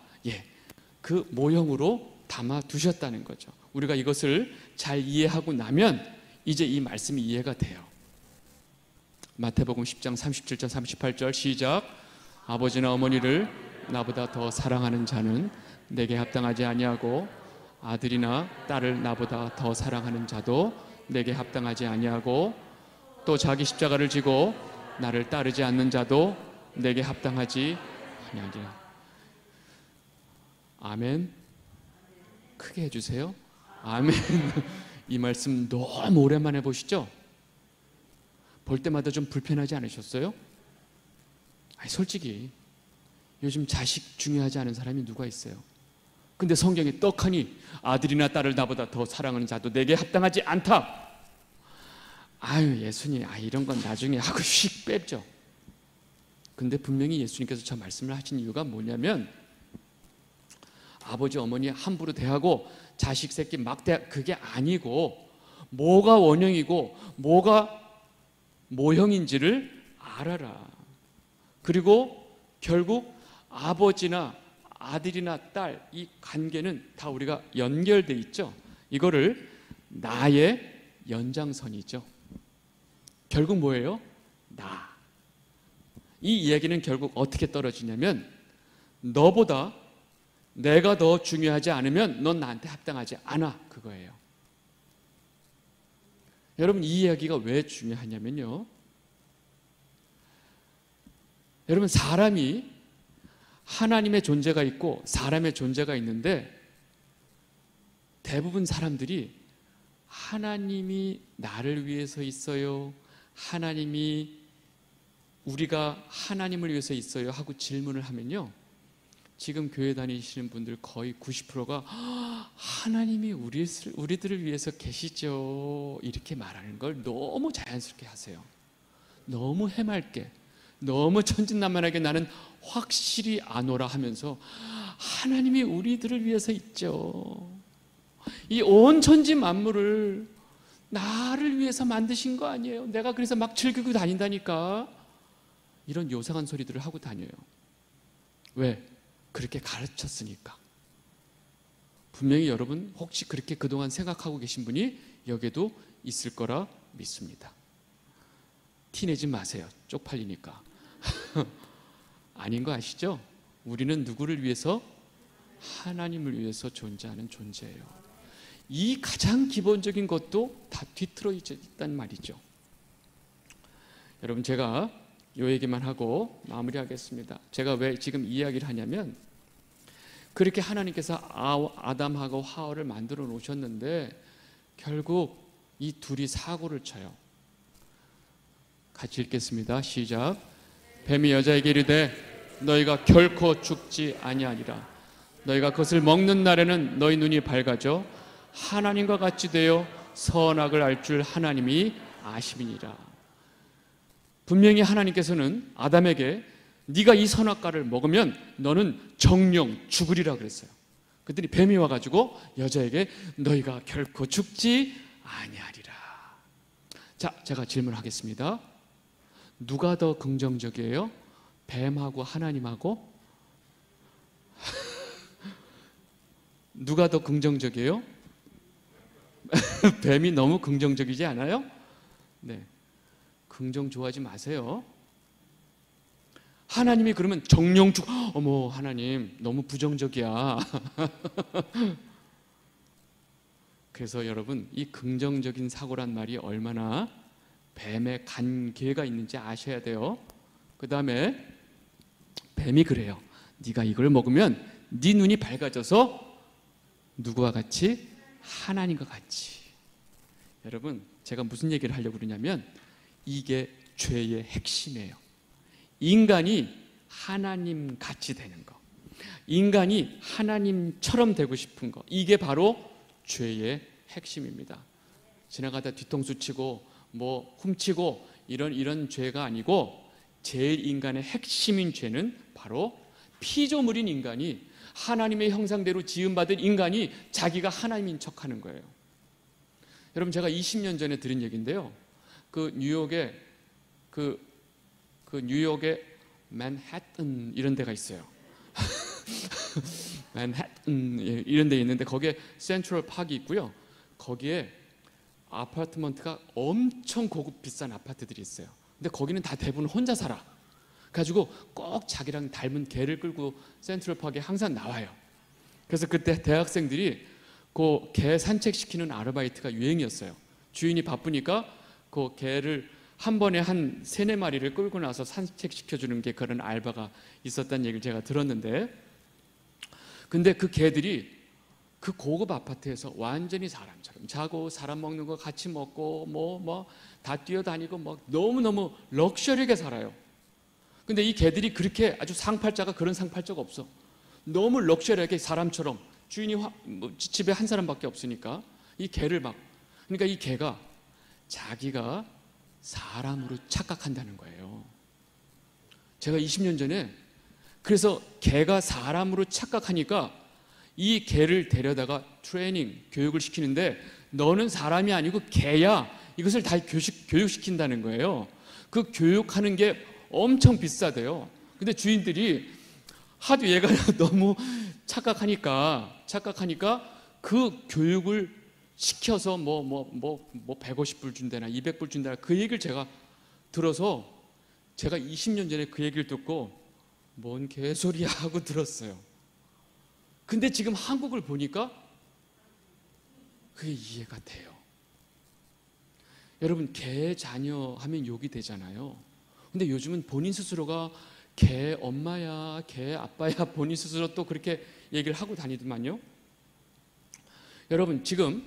그 모형으로 담아 두셨다는 거죠. 우리가 이것을 잘 이해하고 나면 이제 이 말씀이 이해가 돼요. 마태복음 10장 37절 38절 시작. 아버지나 어머니를 나보다 더 사랑하는 자는 내게 합당하지 아니하고, 아들이나 딸을 나보다 더 사랑하는 자도 내게 합당하지 아니하고, 또 자기 십자가를 지고 나를 따르지 않는 자도 내게 합당하지 아니하리라. 아멘. 크게 해주세요. 아멘. 이 말씀 너무 오랜만에 보시죠? 볼 때마다 좀 불편하지 않으셨어요? 아니, 솔직히 요즘 자식 중요하지 않은 사람이 누가 있어요? 근데 성경에 떡하니 아들이나 딸을 나보다 더 사랑하는 자도 내게 합당하지 않다. 아유, 예수님, 이런 건 나중에 하고 휙 뺐죠. 근데 분명히 예수님께서 저 말씀을 하신 이유가 뭐냐면, 아버지 어머니 함부로 대하고 자식 새끼 막 대하, 그게 아니고 뭐가 원형이고 뭐가 모형인지를 알아라. 그리고 결국 아버지나 아들이나 딸, 이 관계는 다 우리가 연결돼 있죠. 이거를 나의 연장선이죠. 결국 뭐예요? 나. 이 이야기는 결국 어떻게 떨어지냐면, 너보다 내가 더 중요하지 않으면 넌 나한테 합당하지 않아, 그거예요. 여러분, 이 이야기가 왜 중요하냐면요, 여러분, 사람이 하나님의 존재가 있고 사람의 존재가 있는데, 대부분 사람들이 하나님이 나를 위해서 있어요? 하나님이 우리가 하나님을 위해서 있어요? 하고 질문을 하면요, 지금 교회 다니시는 분들 거의 90%가 하나님이 우리들을 위해서 계시죠, 이렇게 말하는 걸 너무 자연스럽게 하세요. 너무 해맑게, 너무 천진난만하게 나는 확실히 아노라 하면서 하나님이 우리들을 위해서 있죠. 이 온 천지 만물을 나를 위해서 만드신 거 아니에요? 내가 그래서 막 즐기고 다닌다니까. 이런 요상한 소리들을 하고 다녀요. 왜? 그렇게 가르쳤으니까. 분명히 여러분 혹시 그렇게 그동안 생각하고 계신 분이 여기에도 있을 거라 믿습니다. 티내지 마세요. 쪽팔리니까. 아닌 거 아시죠? 우리는 누구를 위해서? 하나님을 위해서 존재하는 존재예요. 이 가장 기본적인 것도 다 뒤틀어 있단 말이죠. 여러분, 제가 이 얘기만 하고 마무리하겠습니다. 제가 왜 지금 이 이야기를 하냐면, 그렇게 하나님께서 아담하고 하와를 만들어 놓으셨는데 결국 이 둘이 사고를 쳐요. 같이 읽겠습니다. 시작. 뱀이 여자에게 이르되 너희가 결코 죽지 아니하리라. 너희가 그것을 먹는 날에는 너희 눈이 밝아져 하나님과 같이 되어 선악을 알 줄 하나님이 아심이니라. 분명히 하나님께서는 아담에게 네가 이 선악과를 먹으면 너는 정령 죽으리라 그랬어요. 그랬더니 뱀이 와가지고 여자에게 너희가 결코 죽지 아니하리라. 자, 제가 질문하겠습니다. 누가 더 긍정적이에요? 뱀하고 하나님하고? 누가 더 긍정적이에요? 뱀이 너무 긍정적이지 않아요? 네, 긍정 좋아하지 마세요. 하나님이 그러면 정령 어머, 하나님 너무 부정적이야. 그래서 여러분, 이 긍정적인 사고란 말이 얼마나 뱀의 간계가 있는지 아셔야 돼요. 그 다음에 뱀이 그래요. 네가 이걸 먹으면 네 눈이 밝아져서 누구와 같이? 하나님과 같이. 여러분, 제가 무슨 얘기를 하려고 그러냐면 이게 죄의 핵심이에요. 인간이 하나님 같이 되는 거, 인간이 하나님처럼 되고 싶은 거, 이게 바로 죄의 핵심입니다. 지나가다 뒤통수 치고 뭐 훔치고 이런 죄가 아니고, 제일 인간의 핵심인 죄는 바로 피조물인 인간이, 하나님의 형상대로 지음받은 인간이 자기가 하나님인 척하는 거예요. 여러분, 제가 20년 전에 들은 얘기인데요, 그 뉴욕의 맨해튼 이런 데가 있어요. 맨해튼 이런 데 있는데 거기에 센트럴 파크가 있고요. 거기에 아파트먼트가 엄청 고급 비싼 아파트들이 있어요. 근데 거기는 다 대부분 혼자 살아. 가지고 꼭 자기랑 닮은 개를 끌고 센트럴 파크에 항상 나와요. 그래서 그때 대학생들이 그 개 산책시키는 아르바이트가 유행이었어요. 주인이 바쁘니까 그 개를 한 번에 한 3-4마리를 끌고 나서 산책시켜주는 게 그런 알바가 있었다는 얘기를 제가 들었는데, 근데 그 개들이 그 고급 아파트에서 완전히 사람처럼 자고 사람 먹는 거 같이 먹고 뭐 다 뛰어다니고 뭐 너무너무 럭셔리하게 살아요. 근데 이 개들이 그렇게 아주 상팔자가 그런 상팔자가 없어. 너무 럭셔리하게 사람처럼, 주인이 집에 한 사람밖에 없으니까 이 개를 막, 그러니까 이 개가 자기가 사람으로 착각한다는 거예요. 제가 20년 전에 그래서 개가 사람으로 착각하니까 이 개를 데려다가 트레이닝, 교육을 시키는데 너는 사람이 아니고 개야, 이것을 다 교육시킨다는 거예요. 그 교육하는 게 엄청 비싸대요. 근데 주인들이 하도 얘가 너무 착각하니까 그 교육을 시켜서 뭐 150불 준다나 200불 준다나 그 얘기를 제가 들어서, 제가 20년 전에 그 얘기를 듣고 뭔 개소리야 하고 들었어요. 근데 지금 한국을 보니까 그게 이해가 돼요. 여러분, 개 자녀 하면 욕이 되잖아요. 근데 요즘은 본인 스스로가 개 엄마야, 개 아빠야, 본인 스스로 또 그렇게 얘기를 하고 다니더만요. 여러분, 지금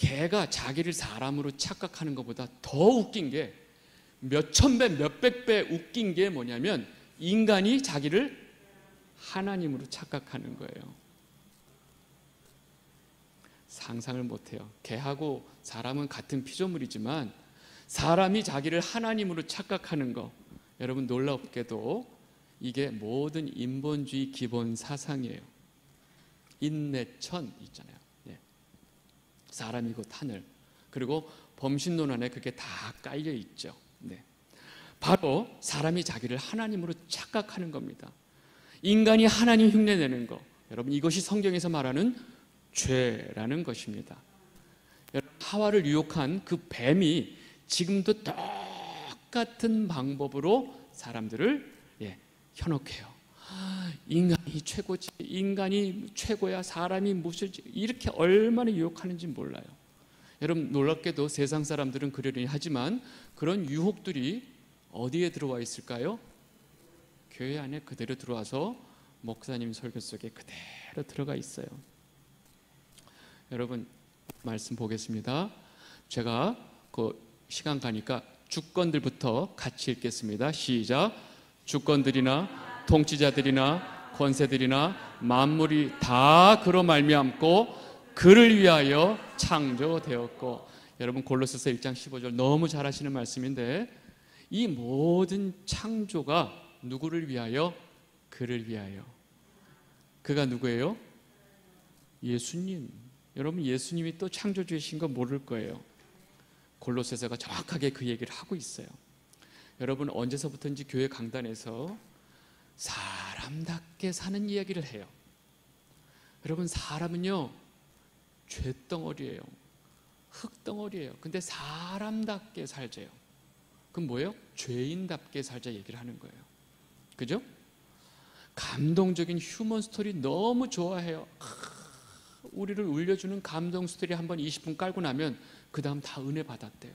개가 자기를 사람으로 착각하는 것보다 더 웃긴 게, 몇천 배, 몇백 배 웃긴 게 뭐냐면 인간이 자기를 하나님으로 착각하는 거예요. 상상을 못해요. 개하고 사람은 같은 피조물이지만 사람이 자기를 하나님으로 착각하는 거, 여러분 놀랍게도 이게 모든 인본주의 기본 사상이에요. 인내천 있잖아요. 예. 사람이 곧 하늘, 그리고 범신론 안에 그게 다 깔려 있죠. 네. 바로 사람이 자기를 하나님으로 착각하는 겁니다. 인간이 하나님 흉내내는 거, 여러분 이것이 성경에서 말하는 죄라는 것입니다. 하와를 유혹한 그 뱀이 지금도 똑같은 방법으로 사람들을 현혹해요. 인간이 최고지, 인간이 최고야, 사람이 무엇이지, 이렇게 얼마나 유혹하는지 몰라요. 여러분 놀랍게도 세상 사람들은 그러려니 하지만 그런 유혹들이 어디에 들어와 있을까요? 교회 안에 그대로 들어와서 목사님 설교 속에 그대로 들어가 있어요. 여러분 말씀 보겠습니다. 제가 그 시간 가니까 주권들부터 같이 읽겠습니다. 시작. 주권들이나 통치자들이나 권세들이나 만물이 다 그로 말미암고 그를 위하여 창조되었고, 여러분 골로새서 1장 15절 너무 잘 아시는 말씀인데, 이 모든 창조가 누구를 위하여? 그를 위하여. 그가 누구예요? 예수님. 여러분 예수님이 또 창조주이신 거 모를 거예요. 골로새서가 정확하게 그 얘기를 하고 있어요. 여러분 언제서부터인지 교회 강단에서 사람답게 사는 이야기를 해요. 여러분 사람은요 죄덩어리예요. 흙덩어리예요. 근데 사람답게 살자요. 그럼 뭐예요? 죄인답게 살자 얘기를 하는 거예요. 그죠? 감동적인 휴먼 스토리 너무 좋아해요. 우리를 울려주는 감동 스토리 한번 20분 깔고 나면 그 다음 다 은혜 받았대요.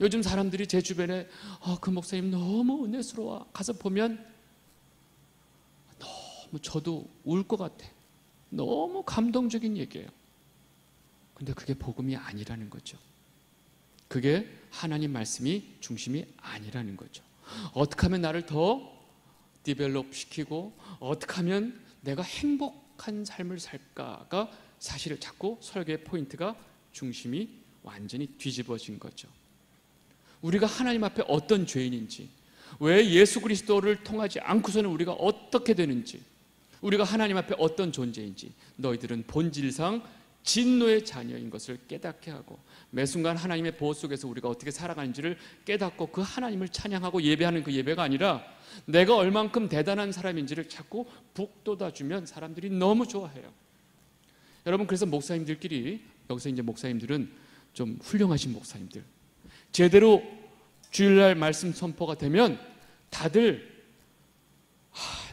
요즘 사람들이 제 주변에 그 목사님 너무 은혜스러워, 가서 보면 너무 저도 울 것 같아. 너무 감동적인 얘기예요. 근데 그게 복음이 아니라는 거죠. 그게 하나님 말씀이 중심이 아니라는 거죠. 어떻게 하면 나를 더 디벨롭 시키고 어떻게 하면 내가 행복한 삶을 살까가 사실 자꾸 설교의 포인트가 중심이 완전히 뒤집어진 거죠. 우리가 하나님 앞에 어떤 죄인인지, 왜 예수 그리스도를 통하지 않고서는 우리가 어떻게 되는지, 우리가 하나님 앞에 어떤 존재인지, 너희들은 본질상 진노의 자녀인 것을 깨닫게 하고 매 순간 하나님의 보호 속에서 우리가 어떻게 살아가는지를 깨닫고 그 하나님을 찬양하고 예배하는 그 예배가 아니라 내가 얼만큼 대단한 사람인지를 자꾸 북돋아주면 사람들이 너무 좋아해요. 여러분 그래서 목사님들끼리, 여기서 이제 목사님들은 좀 훌륭하신 목사님들, 제대로 주일날 말씀 선포가 되면 다들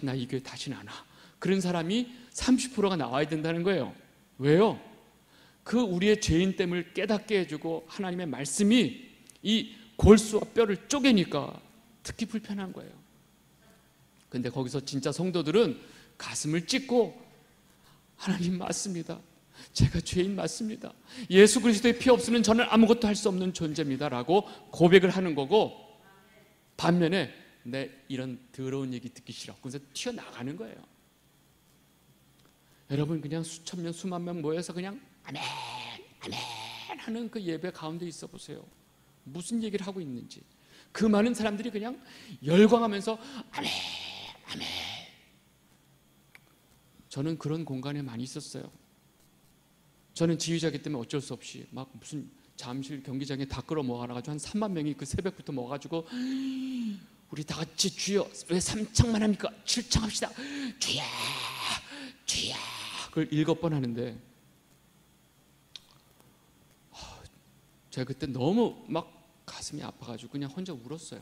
나 이 교회 다시는 안 와, 그런 사람이 30%가 나와야 된다는 거예요. 왜요? 그 우리의 죄인됨을 깨닫게 해주고 하나님의 말씀이 이 골수와 뼈를 쪼개니까 특히 불편한 거예요. 근데 거기서 진짜 성도들은 가슴을 찢고 하나님 맞습니다, 제가 죄인 맞습니다, 예수 그리스도의 피 없으면 저는 아무것도 할 수 없는 존재입니다 라고 고백을 하는 거고, 반면에 내 이런 더러운 얘기 듣기 싫어, 그래서 튀어나가는 거예요. 여러분 그냥 수천 명 수만 명 모여서 그냥 아멘 아멘 하는 그 예배 가운데 있어 보세요. 무슨 얘기를 하고 있는지 그 많은 사람들이 그냥 열광하면서 아멘 아멘. 저는 그런 공간에 많이 있었어요. 저는 지휘자이기 때문에 어쩔 수 없이 막 무슨 잠실 경기장에 다 끌어모아가지고 한 3만 명이 그 새벽부터 모아가지고 우리 다 같이 주여, 왜 3창만 합니까? 7창 합시다. 주여 주여, 그걸 7번 하는데 제가 그때 너무 막 가슴이 아파가지고 그냥 혼자 울었어요.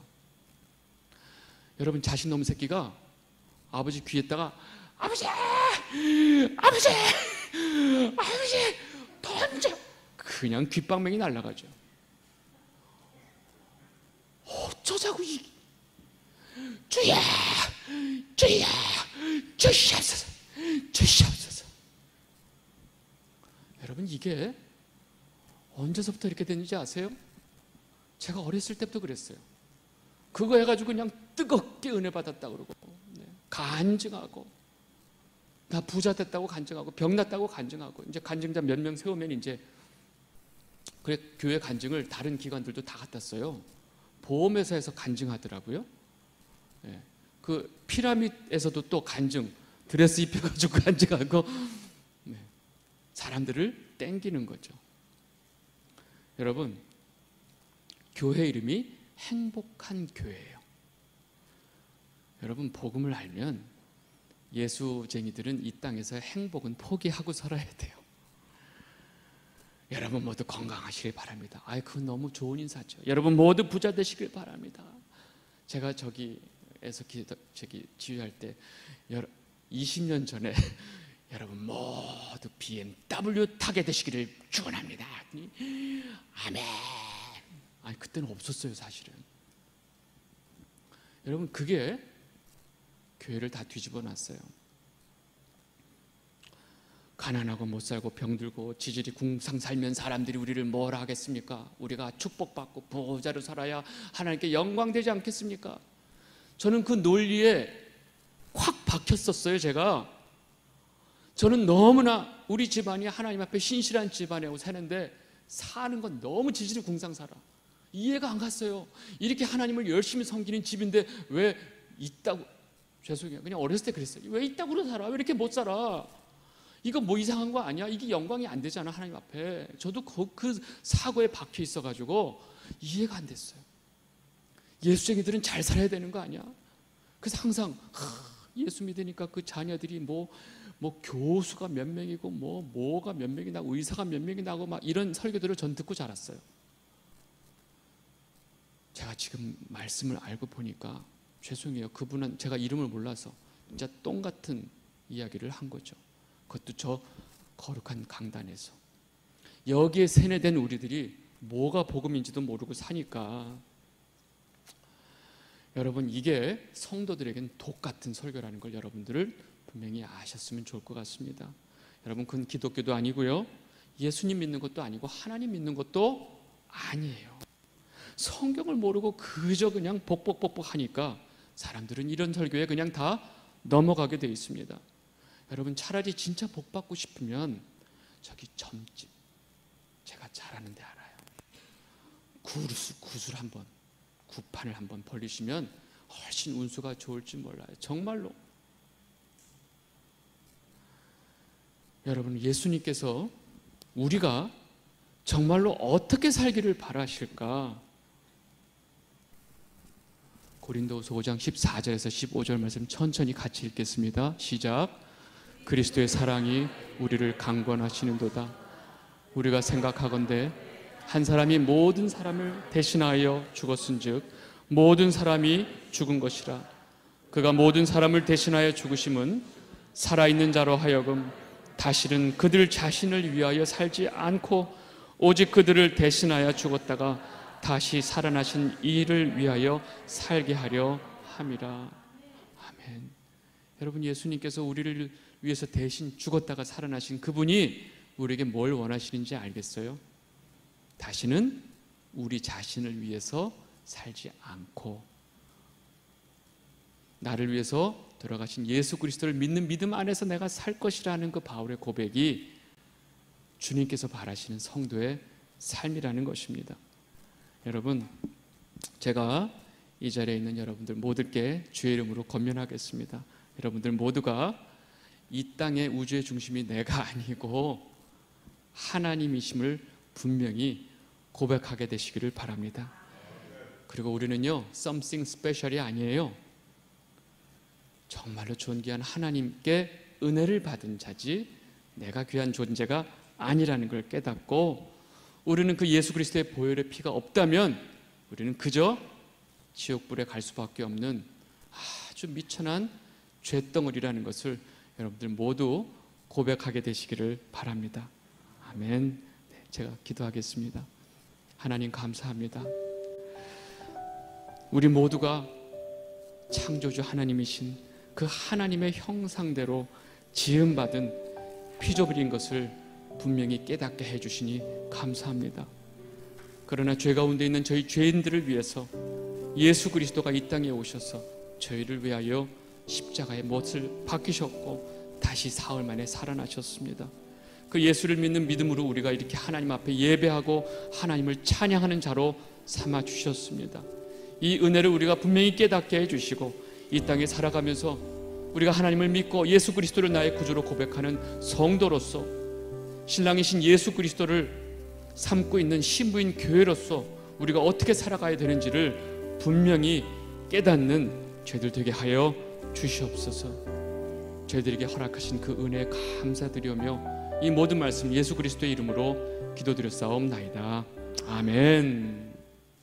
여러분 자신 놈 새끼가 아버지 귀에다가 아버지 아버지 아버지 던져, 그냥 귓방맹이 날아가죠. 어쩌자고 이 주여 주여 주시옵소서 주시옵소서. 여러분 이게 언제서부터 이렇게 됐는지 아세요? 제가 어렸을 때부터 그랬어요. 그거 해가지고 그냥 뜨겁게 은혜 받았다 그러고, 간증하고, 나 부자 됐다고 간증하고, 병 났다고 간증하고, 이제 간증자 몇 명 세우면 이제, 그래, 교회 간증을 다른 기관들도 다 갖다 써요. 보험회사에서 간증하더라고요. 그 피라밋에서도 또 간증, 드레스 입혀가지고 간증하고, 사람들을 땡기는 거죠. 여러분, 교회 이름이 행복한 교회예요. 여러분, 복음을 알면 예수쟁이들은 이 땅에서 행복은 포기하고 살아야 돼요. 여러분 모두 건강하시길 바랍니다. 그건 너무 좋은 인사죠. 여러분 모두 부자 되시길 바랍니다. 제가 저기에서 지휘할 때 20년 전에 여러분 모두 BMW 타게 되시기를 축원합니다. 아멘. 그때는 없었어요, 사실은. 여러분, 그게 교회를 다 뒤집어 놨어요. 가난하고 못 살고 병들고 지질이 궁상 살면 사람들이 우리를 뭐라 하겠습니까? 우리가 축복받고 부자로 살아야 하나님께 영광되지 않겠습니까? 저는 그 논리에 확 박혔었어요, 제가. 저는 너무나 우리 집안이 하나님 앞에 신실한 집안이라고 사는데 사는 건 너무 지질이 궁상 살아. 이해가 안 갔어요. 이렇게 하나님을 열심히 섬기는 집인데 왜 있다고, 죄송해요, 그냥 어렸을 때 그랬어요. 왜 있다고 살아? 왜 이렇게 못 살아? 이거 뭐 이상한 거 아니야? 이게 영광이 안 되잖아, 하나님 앞에. 저도 그 사고에 박혀 있어가지고 이해가 안 됐어요. 예수쟁이들은 잘 살아야 되는 거 아니야? 그래서 항상 예수 믿으니까 그 자녀들이 뭐 교수가 몇 명이고 뭐가 몇 명이 나고 의사가 몇 명이 나고 막 이런 설교들을 전 듣고 자랐어요. 제가 지금 말씀을 알고 보니까 죄송해요. 그분은 제가 이름을 몰라서 진짜 똥 같은 이야기를 한 거죠. 그것도 저 거룩한 강단에서. 여기에 세뇌된 우리들이 뭐가 복음인지도 모르고 사니까, 여러분, 이게 성도들에겐 독 같은 설교라는 걸 여러분들을 분명히 아셨으면 좋을 것 같습니다. 여러분, 그건 기독교도 아니고요, 예수님 믿는 것도 아니고 하나님 믿는 것도 아니에요. 성경을 모르고 그저 그냥 복복복복 하니까 사람들은 이런 설교에 그냥 다 넘어가게 되어 있습니다. 여러분, 차라리 진짜 복 받고 싶으면 저기 점집, 제가 잘하는 데 알아요. 구슬 한번, 구판을 한번 벌리시면 훨씬 운수가 좋을지 몰라요. 정말로. 여러분, 예수님께서 우리가 정말로 어떻게 살기를 바라실까? 고린도후서 5장 14절에서 15절 말씀 천천히 같이 읽겠습니다. 시작. 그리스도의 사랑이 우리를 강권하시는도다. 우리가 생각하건대 한 사람이 모든 사람을 대신하여 죽었은즉 모든 사람이 죽은 것이라. 그가 모든 사람을 대신하여 죽으심은 살아있는 자로 하여금 다시는 그들 자신을 위하여 살지 않고 오직 그들을 대신하여 죽었다가 다시 살아나신 이를 위하여 살게 하려 함이라. 아멘. 여러분, 예수님께서 우리를 위해서 대신 죽었다가 살아나신 그분이 우리에게 뭘 원하시는지 알겠어요? 다시는 우리 자신을 위해서 살지 않고 나를 위해서 돌아가신 예수 그리스도를 믿는 믿음 안에서 내가 살 것이라는 그 바울의 고백이 주님께서 바라시는 성도의 삶이라는 것입니다. 여러분, 제가 이 자리에 있는 여러분들 모두께 주의 이름으로 권면하겠습니다. 여러분들 모두가 이 땅의 우주의 중심이 내가 아니고 하나님이심을 분명히 고백하게 되시기를 바랍니다. 그리고 우리는요, something special이 아니에요. 정말로 존귀한 하나님께 은혜를 받은 자지 내가 귀한 존재가 아니라는 걸 깨닫고, 우리는 그 예수 그리스도의 보혈의 피가 없다면 우리는 그저 지옥불에 갈 수밖에 없는 아주 미천한 죄덩어리라는 것을 여러분들 모두 고백하게 되시기를 바랍니다. 아멘. 제가 기도하겠습니다. 하나님, 감사합니다. 우리 모두가 창조주 하나님이신 그 하나님의 형상대로 지음받은 피조물인 것을 분명히 깨닫게 해주시니 감사합니다. 그러나 죄 가운데 있는 저희 죄인들을 위해서 예수 그리스도가 이 땅에 오셔서 저희를 위하여 십자가의 못을 박히셨고 다시 사흘 만에 살아나셨습니다. 그 예수를 믿는 믿음으로 우리가 이렇게 하나님 앞에 예배하고 하나님을 찬양하는 자로 삼아 주셨습니다. 이 은혜를 우리가 분명히 깨닫게 해주시고 이 땅에 살아가면서 우리가 하나님을 믿고 예수 그리스도를 나의 구주로 고백하는 성도로서 신랑이신 예수 그리스도를 삼고 있는 신부인 교회로서 우리가 어떻게 살아가야 되는지를 분명히 깨닫는 저희들 되게 하여 주시옵소서. 저희들에게 허락하신 그 은혜에 감사드리며 이 모든 말씀 예수 그리스도의 이름으로 기도드렸사옵나이다. 아멘.